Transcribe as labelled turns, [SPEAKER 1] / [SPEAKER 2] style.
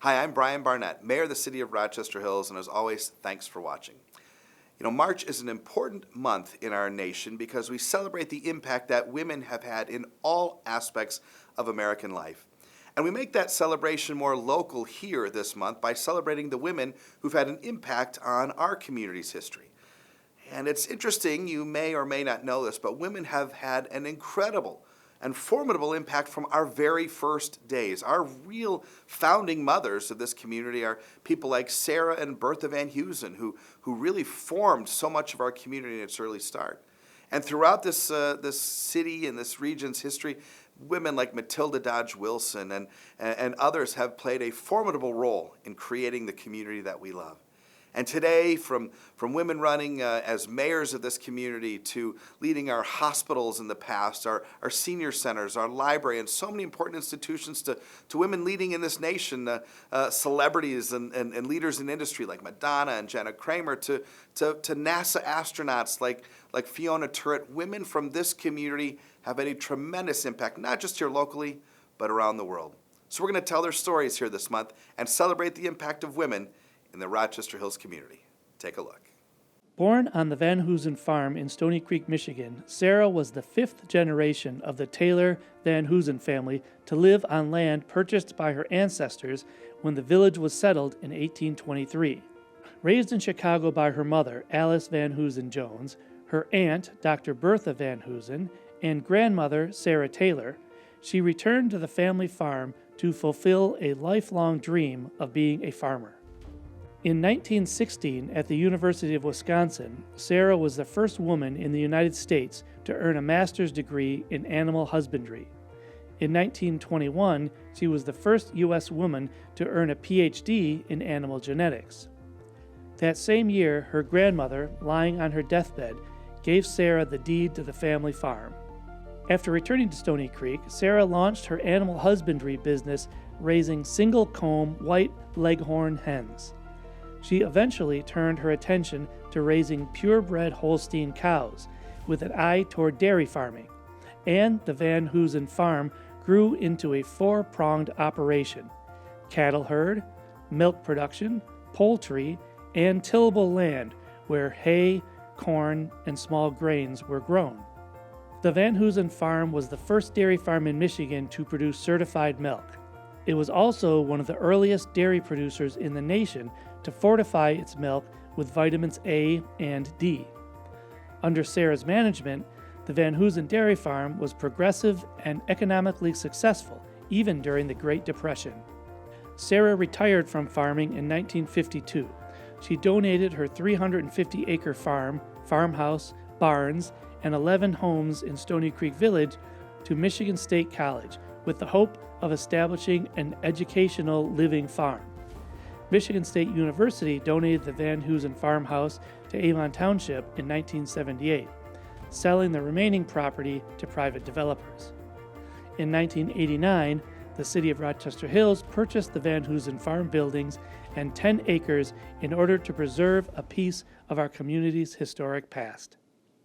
[SPEAKER 1] Hi, I'm Brian Barnett, Mayor of the City of Rochester Hills, and as always, thanks for watching. March is an important month in our nation because we celebrate the impact that women have had in all aspects of American life. And we make that celebration more local here this month by celebrating the women who've had an impact on our community's history. And it's interesting, you may or may not know this, but women have had an incredible and formidable impact from our very first days. Our real founding mothers of this community are people like Sarah and Bertha Van Hoosen, who really formed so much of our community in its early start. And throughout this city and this region's history, women like Matilda Dodge Wilson and others have played a formidable role in creating the community that we love. And today, from women running as mayors of this community to leading our hospitals in the past, our senior centers, our library, and so many important institutions to women leading in this nation, celebrities and leaders in industry like Madonna and Jenna Kramer, to NASA astronauts like Fiona Turret, women from this community have had a tremendous impact, not just here locally, but around the world. So we're going to tell their stories here this month and celebrate the impact of women in the Rochester Hills community. Take a look.
[SPEAKER 2] Born on the Van Hoosen farm in Stony Creek, Michigan, Sarah was the fifth generation of the Taylor Van Hoosen family to live on land purchased by her ancestors when the village was settled in 1823. Raised in Chicago by her mother, Alice Van Hoosen Jones, her aunt, Dr. Bertha Van Hoosen, and grandmother, Sarah Taylor, she returned to the family farm to fulfill a lifelong dream of being a farmer. In 1916, at the University of Wisconsin, Sarah was the first woman in the United States to earn a master's degree in animal husbandry. In 1921, she was the first U.S. woman to earn a Ph.D. in animal genetics. That same year, her grandmother, lying on her deathbed, gave Sarah the deed to the family farm. After returning to Stony Creek, Sarah launched her animal husbandry business, raising single-comb white leghorn hens. She eventually turned her attention to raising purebred Holstein cows, with an eye toward dairy farming, and the Van Hoosen farm grew into a four-pronged operation: cattle herd, milk production, poultry, and tillable land where hay, corn, and small grains were grown. The Van Hoosen farm was the first dairy farm in Michigan to produce certified milk. It was also one of the earliest dairy producers in the nation to fortify its milk with vitamins A and D. Under Sarah's management, the Van Hoosen Dairy Farm was progressive and economically successful, even during the Great Depression. Sarah retired from farming in 1952. She donated her 350-acre farm, farmhouse, barns, and 11 homes in Stony Creek Village to Michigan State College, with the hope of establishing an educational living farm. Michigan State University donated the Van Hoosen farmhouse to Avon Township in 1978, selling the remaining property to private developers. In 1989, the City of Rochester Hills purchased the Van Hoosen farm buildings and 10 acres in order to preserve a piece of our community's historic past.